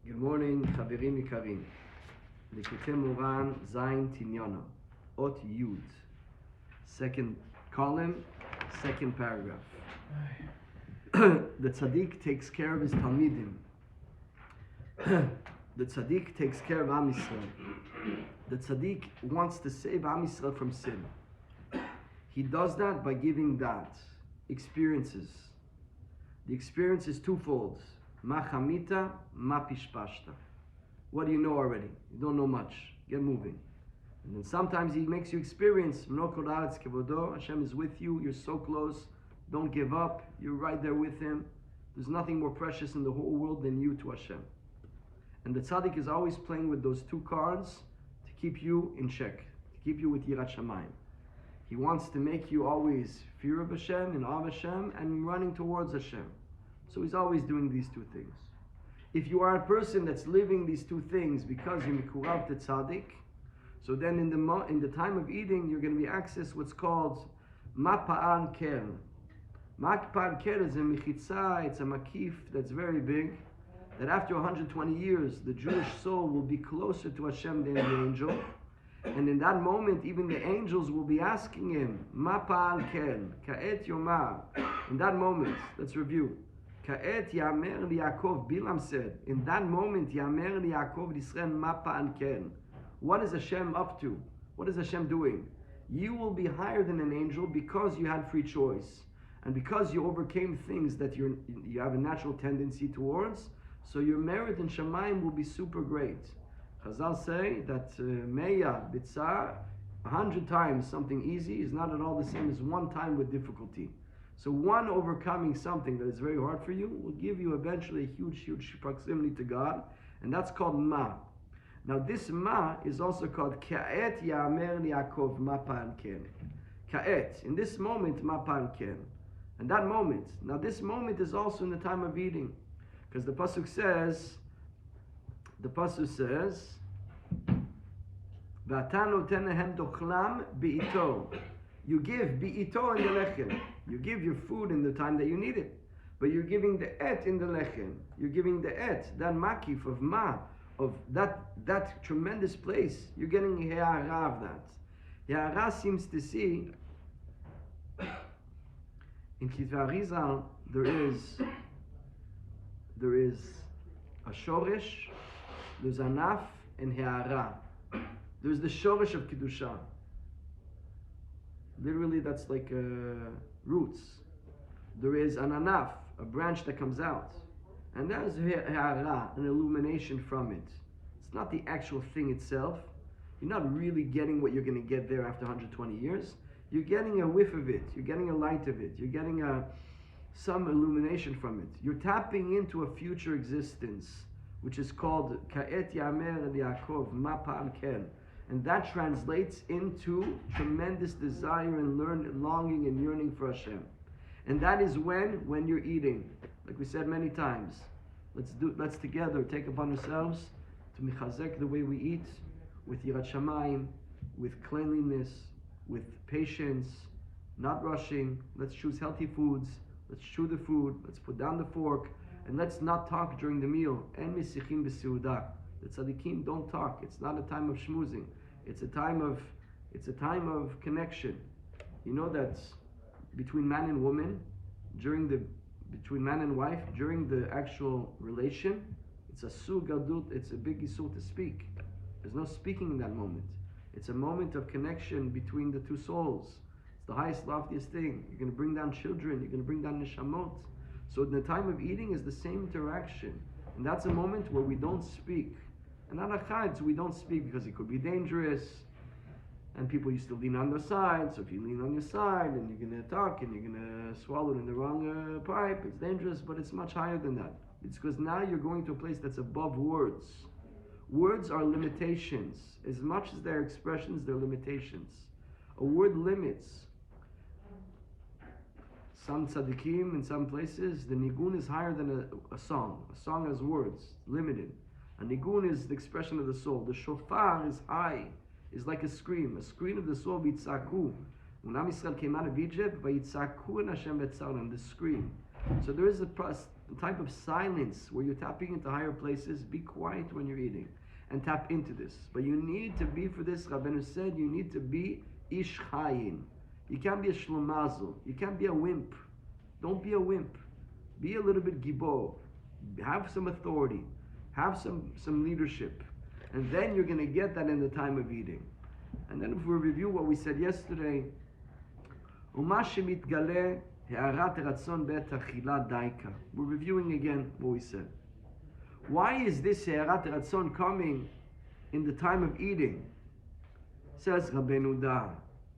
Good morning, Chaverim Ikarim. Likoutey Moharan, Zayin Tinyana, Ot Yud. Second column, second paragraph. The tzaddik takes care of his talmidim. The tzaddik takes care of Am Yisrael. The tzaddik wants to save Am Yisrael from sin. He does that by giving that experiences. The experience is twofold. Ma chamita, ma pishpashta. What do you know already? You don't know much. Get moving. And then sometimes he makes you experience Mnokol Haaretz Kevodo. Hashem is with you. You're so close. Don't give up. You're right there with Him. There's nothing more precious in the whole world than you to Hashem. And the tzaddik is always playing with those two cards to keep you in check, to keep you with Yirat Shamayim. He wants to make you always fear of Hashem and awe of Hashem and running towards Hashem. So he's always doing these two things. If you are a person that's living these two things because you're mikurav to tzaddik, so then in the time of eating, you're going to be accessed what's called mapa'an kern. Mapa'an kern is a mechitza, it's a makif that's very big, that after 120 years, the Jewish soul will be closer to Hashem than the angel. And in that moment, even the angels will be asking him, mapa'an kern, ka'et yomar. In that moment, let's review. Ka'et yamer li'Yaakov, Bilam said, in that moment, yamer li'Yaakov Yisrael mapa'an kern. What is Hashem up to? What is Hashem doing? You will be higher than an angel because you had free choice. And because you overcame things that you have a natural tendency towards, so your merit in Shamayim will be super great. Chazal say that Meya Bitzar, 100 times something easy is not at all the same as one time with difficulty. So one overcoming something that is very hard for you will give you eventually a huge proximity to God, and that's called Ma. Now this Ma is also called Ka'et Ya'amer Li'Yaakov Mapa'an Ken. Ka'et, in this moment, Mapa'an Ken. And that moment, now this moment is also in the time of eating. Because the Pasuk says, V'ata noten lehem dochlam bi'ito. You give bi'ito in the lechem. You give your food in the time that you need it. But you're giving the et in the lechem. You're giving the et, that makif of ma, of that tremendous place. You're getting he'ara of that. He'ara seems to see, in Kitvei Arizal, there is a shoresh, there's anaf, and he'ara. There's the shoresh of Kedusha. Literally, that's like roots. There is an anaf, a branch that comes out. And that is he'ara, an illumination from it. It's not the actual thing itself. You're not really getting what you're going to get there after 120 years. You're getting a whiff of it. You're getting a light of it. You're getting some illumination from it. You're tapping into a future existence, which is called Ka'et Yamer Li'Yaakov Mapa'an Ken. And that translates into tremendous desire and longing and yearning for Hashem. And that is when you're eating. Like we said many times, let's together take upon ourselves to mechazek the way we eat, with Yirat Shamayim, with cleanliness, with patience, not rushing. Let's choose healthy foods. Let's chew the food. Let's put down the fork. And let's not talk during the meal. En misichim b'seudah. The tzaddikim don't talk. It's not a time of schmoozing. It's a time of connection. You know that between man and woman, between man and wife, during the actual relation, it's a sur gadut, it's a big issur to speak. There's no speaking in that moment. It's a moment of connection between the two souls. It's the highest, loftiest thing. You're going to bring down children. You're going to bring down neshamot. So the time of eating is the same interaction. And that's a moment where we don't speak. And on achad, so we don't speak because it could be dangerous. And people used to lean on their side. So if you lean on your side and you're going to talk and you're going to swallow it in the wrong pipe, it's dangerous, but it's much higher than that. It's because now you're going to a place that's above words. Words are limitations. As much as they're expressions, they're limitations. A word limits. Some tzaddikim, in some places, the nigun is higher than a song. A song has words, limited. A nigun is the expression of the soul. The shofar is high, is like a scream of the soul, v'yitzaku. When Am Yisrael came out of Egypt, v'yitzaku en Hashem v'etzarim, the scream. So there is a a type of silence where you're tapping into higher places. Be quiet when you're eating and tap into this. But you need to be, for this, Rabbeinu said, you need to be ish chayin. You can't be a shlomazel. You can't be a wimp. Don't be a wimp. Be a little bit gibor. Have some authority. Have some leadership. And then you're going to get that in the time of eating. And then if we review what we said yesterday, we're reviewing again what we said. Why is this הערת רצון coming in the time of eating? Says רבנו דה,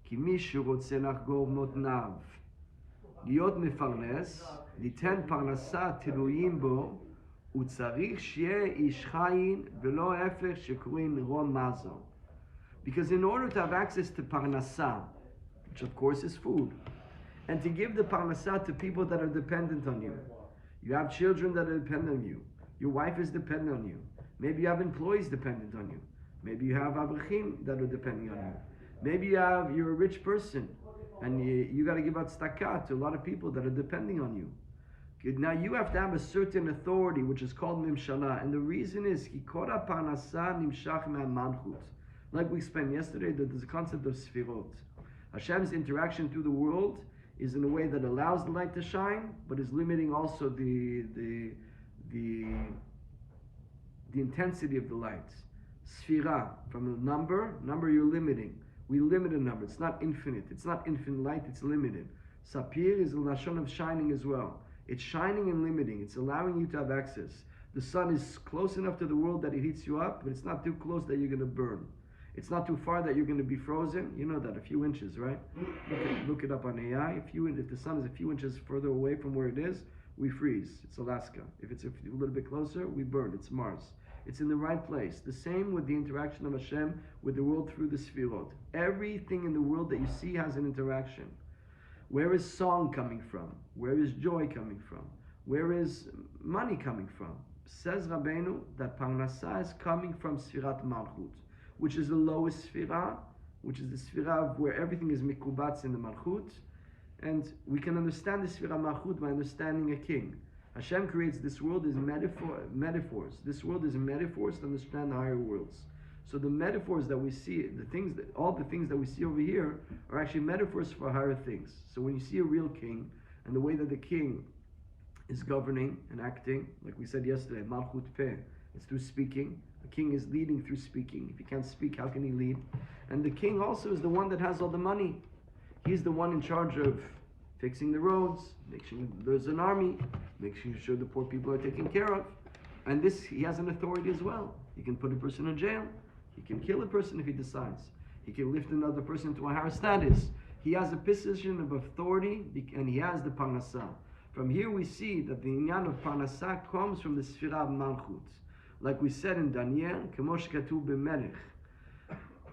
כי מי שרוצה לחגור מותניו, להיות מפרנס, ליתן פרנסה תלויים בו, הוא צריך שיהיה איש חיין ולא ההפך שקוראים רום מזל. Because in order to have access to parnasa, which of course is food, and to give the parnasa to people that are dependent on you, you have children that are dependent on you, your wife is dependent on you, maybe you have employees dependent on you, maybe you have avrachim that are depending on you, maybe you're a rich person and you got to give out tzedakah to a lot of people that are depending on you. Now you have to have a certain authority which is called mimshala, and the reason is kikora parnasa nimshach me'malchut. Like we explained yesterday, that there's a concept of sfirot. Hashem's interaction through the world is in a way that allows the light to shine, but is limiting also the intensity of the light. Sfira, from a number you're limiting. We limit a number. It's not infinite. It's not infinite light. It's limited. Sapir is a lashon of shining as well. It's shining and limiting. It's allowing you to have access. The sun is close enough to the world that it heats you up, but it's not too close that you're going to burn. It's not too far that you're going to be frozen. You know that, a few inches, right? Look it up on AI. If the sun is a few inches further away from where it is, we freeze. It's Alaska. If it's a little bit closer, we burn. It's Mars. It's in the right place. The same with the interaction of Hashem with the world through the Sfirot. Everything in the world that you see has an interaction. Where is song coming from? Where is joy coming from? Where is money coming from? Says Rabbeinu that Parnasah is coming from Sfirat Malchut, which is the lowest Sfirah, which is the Sfirah of where everything is mikubatz in the Malchut. And we can understand the Sfirah Malchut by understanding a king. Hashem creates this world as metaphors. This world is metaphors to understand the higher worlds. So the metaphors that we see, all the things that we see over here are actually metaphors for higher things. So when you see a real king, and the way that the king is governing and acting, like we said yesterday, Malchut Peh, it's through speaking. The king is leading through speaking. If he can't speak, how can he lead? And the king also is the one that has all the money. He's the one in charge of fixing the roads, making sure there's an army, making sure the poor people are taken care of. And this, he has an authority as well. He can put a person in jail. He can kill a person if he decides. He can lift another person to a higher status. He has a position of authority, and he has the parnasah. From here we see that the inyan of parnasah comes from the sfirah of malchut. Like we said in Daniel, כמו שכתוב במלך,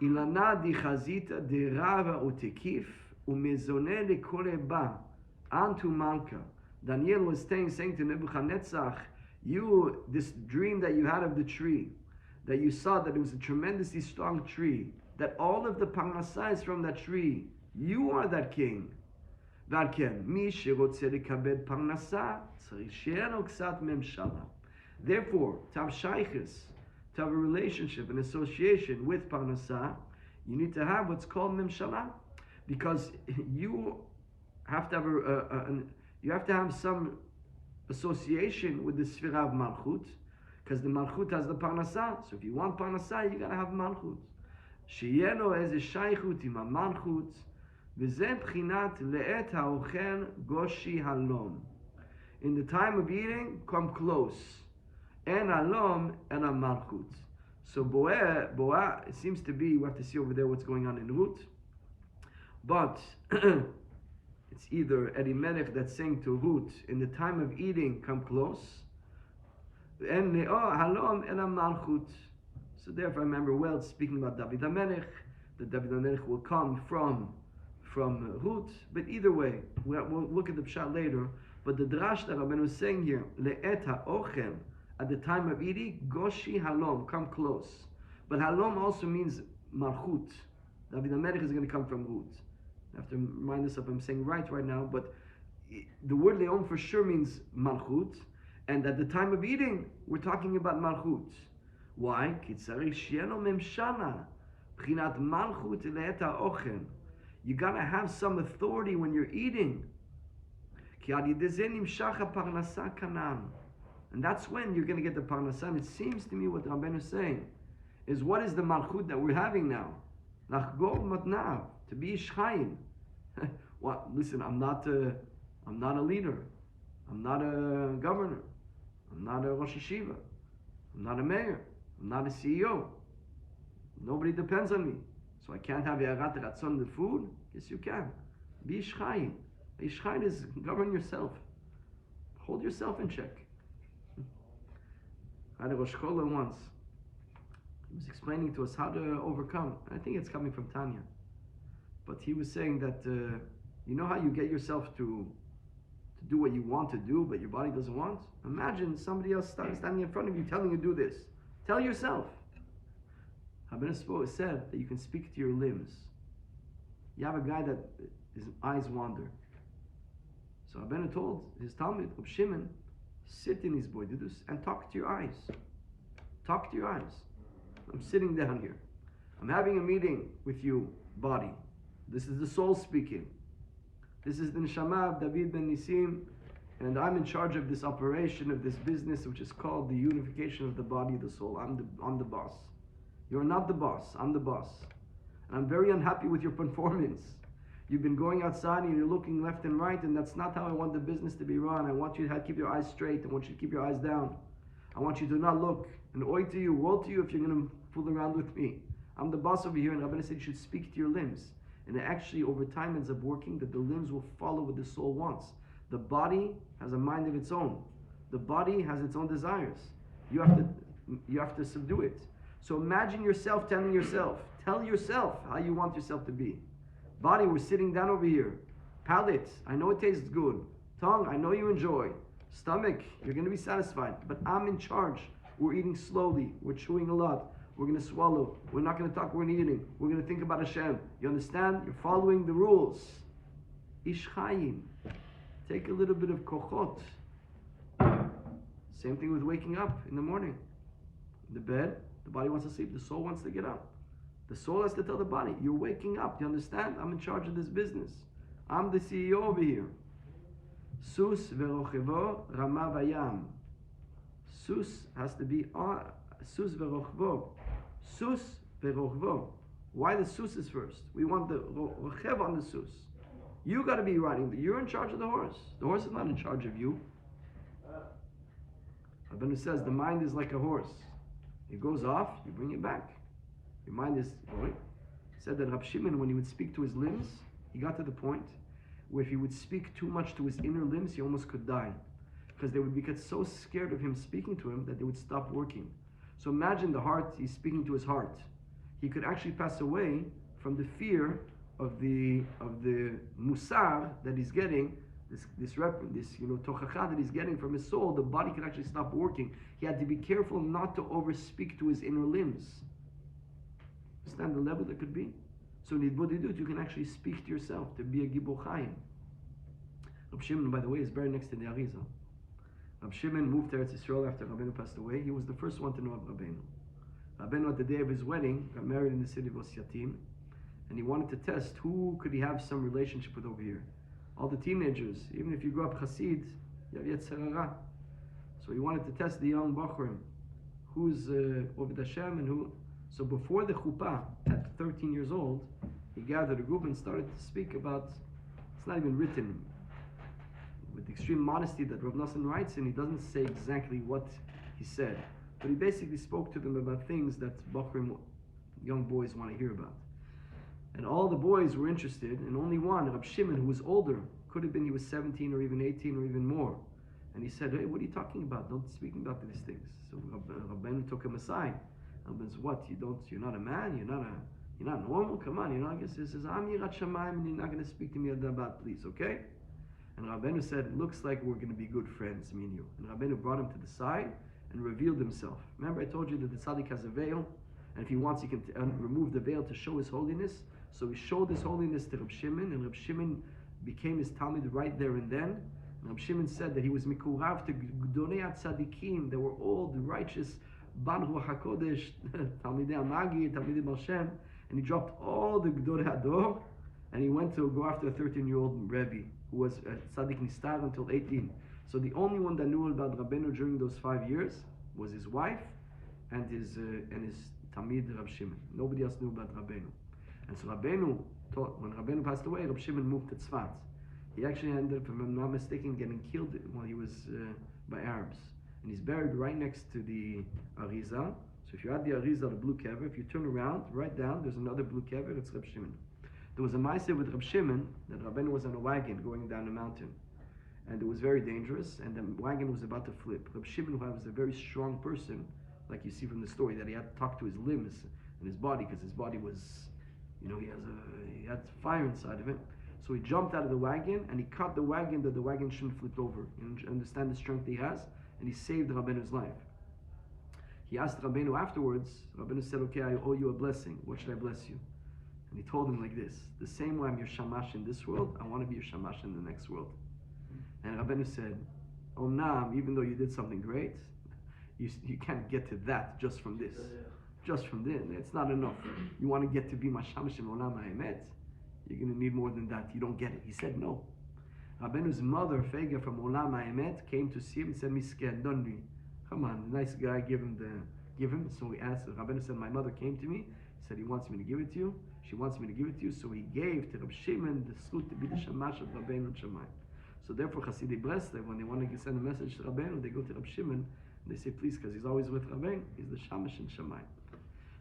אילנה דחזית דרבה ותקיף ומזונה לכל הבא unto Malka. Daniel was saying to Nebuchadnezzar, this dream that you had of the tree, that you saw that it was a tremendously strong tree, that all of the parnasah is from that tree. You are that king. ועל כן, מי שרוצה לקבל פרנסה, צריך שיהיה לו קצת ממשלה. Therefore, to have shaykhis, to have a relationship, an association with parnasah, you need to have what's called memshala, because you have to have some association with the sfirah of malchut, because the malchut has the parnasah. So if you want parnasah, you gotta have malchut. שיהיה לו איזה שייכות עם המלכות, וזה בחינת לעת האוכל גושי הלום. In the time of eating, come close. En alom en malchut. So boah, it seems to be, we have to see over there what's going on in Ruth. But it's either Elimelech that's saying to Ruth, in the time of eating, come close. En halom en malchut. So therefore, I remember well, it's speaking about David HaMelech, that David HaMelech will come from Ruth. But either way, we'll look at the pshat later. But the drash that Rabbeinu is saying here, le'et ha'ochel, at the time of eating, goshi halom, come close. But halom also means malchut. David HaMelech is going to come from Ruth. I have to remind us if I'm saying right now, but the word leom for sure means malchut. And at the time of eating, we're talking about malchut. Why? כי צריך שיהיה לו ממשלה, מבחינת מלכות לעת האוכל. You gotta have some authority when you're eating. כי על ידי זה נמשך הפרנסה כנען. And that's when you're going to get the parnasa. And it seems to me what Rabbeinu is saying is, what is the malchut that we're having now? Lachgov matnav, to be ish chayim. Well, listen, I'm not a leader. I'm not a governor. I'm not a Rosh Yeshiva. I'm not a mayor. I'm not a CEO. Nobody depends on me. So I can't have yarat ratzon the food? Yes, you can. Be ish chayim. Ish chayim is govern yourself. Hold yourself in check. I had a Rosh Chola once. He was explaining to us how to overcome. I think it's coming from Tanya. But he was saying that, you know how you get yourself to do what you want to do, but your body doesn't want? Imagine somebody else standing in front of you telling you to do this. Tell yourself. Rabbeinu said that you can speak to your limbs. You have a guy that his eyes wander. So Rabbeinu told his Talmud, Reb Shimon, sit in his boydidus and talk to your eyes. Talk to your eyes. I'm sitting down here. I'm having a meeting with you, body. This is the soul speaking. This is the neshama of David ben Nisim, and I'm in charge of this operation, of this business, which is called the unification of the body and the soul. I'm the boss. You're not the boss. I'm the boss. And I'm very unhappy with your performance. You've been going outside and you're looking left and right, and that's not how I want the business to be run. I want you to keep your eyes straight. I want you to keep your eyes down. I want you to not look. And oi to you, woe to you if you're going to fool around with me. I'm the boss over here, and Rabbeinu said you should speak to your limbs. And it actually, over time, ends up working that the limbs will follow what the soul wants. The body has a mind of its own. The body has its own desires. You have to subdue it. So imagine yourself telling yourself, tell yourself how you want yourself to be. Body, we're sitting down over here. Palate, I know it tastes good. Tongue, I know you enjoy. Stomach, you're going to be satisfied. But I'm in charge. We're eating slowly. We're chewing a lot. We're going to swallow. We're not going to talk when eating. We're going to think about Hashem. You understand? You're following the rules. Ish chayim. Take a little bit of kochot. Same thing with waking up in the morning. In the bed, the body wants to sleep. The soul wants to get up. The soul has to tell the body, you're waking up. You understand? I'm in charge of this business. I'm the CEO over here. Sus verochevo rama vayam. Sus has to be on. Sus verochvo. Sus verochvo. Why the sus is first? We want the rochev on the sus. You got to be riding. You're in charge of the horse. The horse is not in charge of you. Rabbeinu says the mind is like a horse. It goes off, you bring it back. Your mind is going. He said that Rab Shimon, when he would speak to his limbs, he got to the point where if he would speak too much to his inner limbs, he almost could die. Because they would get so scared of him speaking to him that they would stop working. So imagine the heart, he's speaking to his heart. He could actually pass away from the fear of the musar that he's getting, this tochacha that he's getting from his soul. The body could actually stop working. He had to be careful not to overspeak to his inner limbs. Understand the level that could be? So in Nidbodidut, you can actually speak to yourself, to be a Gibor Chaim. Rab Shimon, by the way, is buried next to the Arizal. Rab Shimon moved to Eretz Yisrael after Rabbeinu passed away. He was the first one to know of Rabbeinu. Rabbeinu, at the day of his wedding, got married in the city of Osyatim, and he wanted to test who could he have some relationship with over here. All the teenagers, even if you grew up Hasid, you have Yetzer Hara. So he wanted to test the young Moharan, who's Ovid Hashem and who. So before the chuppah, at 13 years old, he gathered a group and started to speak about, it's not even written, with extreme modesty that Rav Nosson writes, and he doesn't say exactly what he said, but he basically spoke to them about things that Bochrim, young boys, want to hear about. And all the boys were interested, and only one, Rab Shimon, who was older, could have been he was 17 or even 18 or even more. And he said, hey, what are you talking about? Don't speak about these things. So Rabbeinu took him aside. Rabbeinu said, what? You're not a man? You're not normal? Come on, I guess he says, I'm Yirat Shamayim, and you're not going to speak to me about, please, okay? And Rabbeinu said, it looks like we're going to be good friends, me and you. And Rabbeinu brought him to the side and revealed himself. Remember I told you that the tzaddik has a veil, and if he wants he can remove the veil to show his holiness. So he showed his holiness to Rab Shimon, and Rab Shimon became his Talmud right there and then. Rab Shimon said that he was mikurav to Gdolei HaTzadikim. They were all the righteous Ban Ruach HaKodesh, Talmidei HaMagi, Talmidei Baal Shem, and he dropped all the Gdolei Hador, and he went to go after a 13-year-old Rebbe who was Tzadik Nistar until 18. So the only one that knew about Rabbeinu during those 5 years was his wife and his Talmid Rab Shimon. Nobody else knew about Rabbeinu. And so Rabbeinu taught, when Rabbeinu passed away, Rab Shimon moved to Tzfat. He actually ended up, if I'm not mistaken, getting killed while he was by Arabs. And he's buried right next to the Arizal. So if you're at the Arizal, the blue kever, if you turn around, right down, there's another blue kever, it's Rab Shimon. There was a Maaseh with Rab Shimon, that Rabbeinu was on a wagon going down a mountain. And it was very dangerous, and the wagon was about to flip. Rab Shimon, who was a very strong person, like you see from the story, that he had to talk to his limbs and his body, because his body was, he had fire inside of it. So he jumped out of the wagon, and he cut the wagon that the wagon shouldn't flip over. You understand the strength he has? And he saved Rabbeinu's life. He asked Rabbeinu afterwards, Rabbeinu said, okay, I owe you a blessing. What should I bless you? And he told him like this, the same way I'm your shamash in this world, I want to be your shamash in the next world. And Rabbeinu said, oh Nam, even though you did something great, you can't get to that just from this. Just from this. It's not enough. You want to get to be my shamash in Olam HaEmet, you're going to need more than that. You don't get it. He said no. Rabbeinu's mother, Fega from Olam HaEmet, came to see him and said, Misken, don't me. Come on, the nice guy, give him. So he asked, Rabbeinu said, my mother came to me, said he wants me to give it to you. She wants me to give it to you. So he gave to Rab Shimon the zchut to be the shamash of Rabbeinu and Shammai. So therefore, Hasidei Breslev, when they want to send a message to Rabbeinu, they go to Rab Shimon, and they say, please, because he's always with Rabbeinu, he's the shamash and Shammai.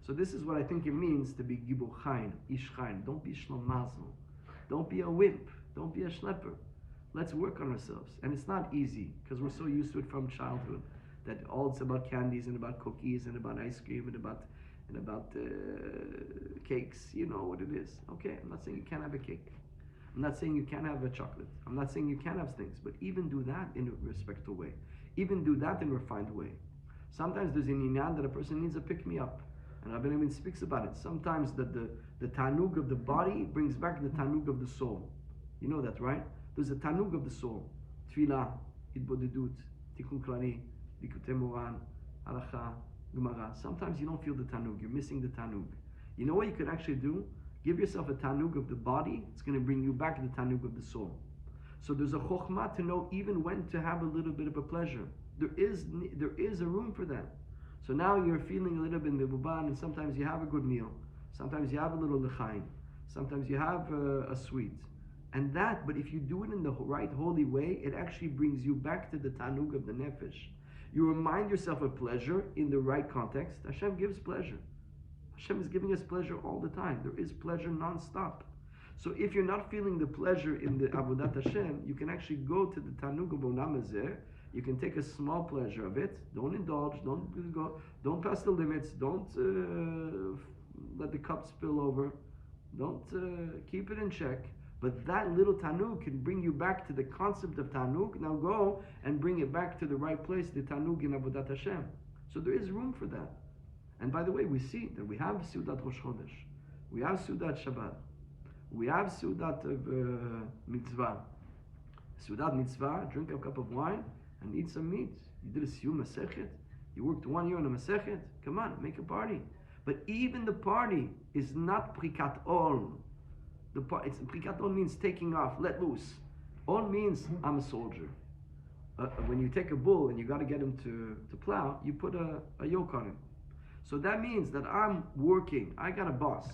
So this is what I think it means to be Gibur Chaim, Ish Chaim. Don't be Shlom Mazel. Don't be a wimp. Don't be a schlepper. Let's work on ourselves. And it's not easy, because we're so used to it from childhood, that all it's about candies and about cookies and about ice cream and about cakes. You know what it is. Okay, I'm not saying you can't have a cake. I'm not saying you can't have a chocolate. I'm not saying you can't have things, but even do that in a respectful way. Even do that in a refined way. Sometimes there's an inyan that a person needs a pick-me-up. And Rabbi Nehemiah speaks about it. Sometimes the tanug of the body brings back the tanug of the soul. You know that, right? There's a tanug of the soul. Tfilah, Hitbodedut, Tikkun Klali, Likoutey Moharan, Halacha, Gemara. Sometimes you don't feel the tanug. You're missing the tanug. You know what you could actually do? Give yourself a tanug of the body. It's going to bring you back the tanug of the soul. So there's a chokhmah to know even when to have a little bit of a pleasure. There is a room for that. So now you're feeling a little bit in the buban, and sometimes you have a good meal. Sometimes you have a little lechaim. Sometimes you have a sweet. And that, but if you do it in the right holy way, it actually brings you back to the tanug of the nefesh. You remind yourself of pleasure in the right context. Hashem gives pleasure. Hashem is giving us pleasure all the time. There is pleasure non-stop. So if you're not feeling the pleasure in the Avodat Hashem, you can actually go to the Tanug of Olam Hazeh. You can take a small pleasure of it. Don't indulge. Don't pass the limits. Don't let the cup spill over. Don't keep it in check. But that little Tanug can bring you back to the concept of Tanug. Now go and bring it back to the right place, the Tanug in Avodat Hashem. So there is room for that. And by the way, we see that we have Seudat Rosh Chodesh. We have Seudat Shabbat. We have Seudat Mitzvah. Seudat Mitzvah, drink a cup of wine and eat some meat. You did a Siyum Masechet. You worked 1 year on a Masechet. Come on, make a party. But even the party is not Prikat Ol. Prikat Ol means taking off, let loose. Ol means I'm a soldier. When you take a bull and you got to get him to plow, you put a yoke on him. So that means that I'm working. I got a boss.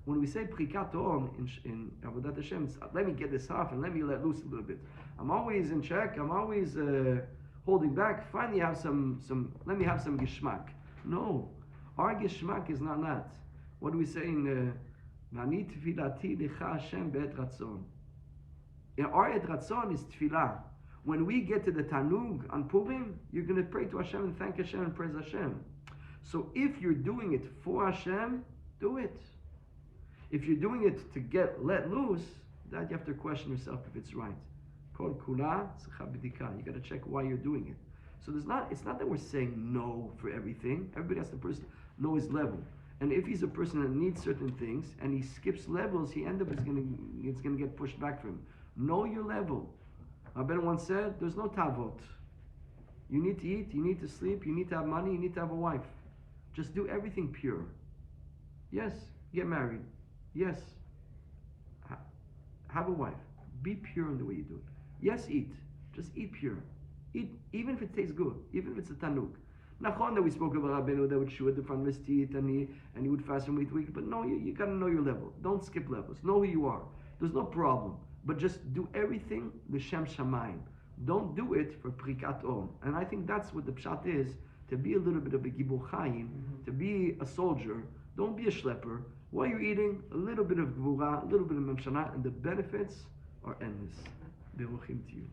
When we say Prikat Ol in Avodat Hashem, it's, let me get this off and let me let loose a little bit. I'm always in check. I'm always holding back. Finally, have let me have some gishmak. No, our gishmak is not that. What do we say in Mani tefilati lecha Hashem be'et ratzon? Our et ratzon is tefillah. When we get to the Tanug on Purim, you're going to pray to Hashem and thank Hashem and praise Hashem. So if you're doing it for Hashem, do it. If you're doing it to get let loose, that you have to question yourself if it's right. Kol kula tzricha b'dika. You got to check why you're doing it. So it's not that we're saying no for everything. Everybody has to know his level. And if he's a person that needs certain things and he skips levels, it's going to get pushed back from him. Know your level. Rabbeinu once said, there's no tavot. You need to eat, you need to sleep, you need to have money, you need to have a wife. Just do everything pure. Yes, get married. Yes, have a wife. Be pure in the way you do it. Yes, eat. Just eat pure. Eat, even if it tastes good, even if it's a tanuk. Nachon that we spoke about Rabbeinu that would chew at the front of his teeth and he would fast and wait, but no, you gotta know your level. Don't skip levels. Know who you are. There's no problem. But just do everything l'shem shamayim. Don't do it for prikat om. And I think that's what the pshat is, to be a little bit of a gibur chaim, to be a soldier. Don't be a schlepper. While you're eating, a little bit of gvura, a little bit of memshana, and the benefits are endless. Beruchim to you.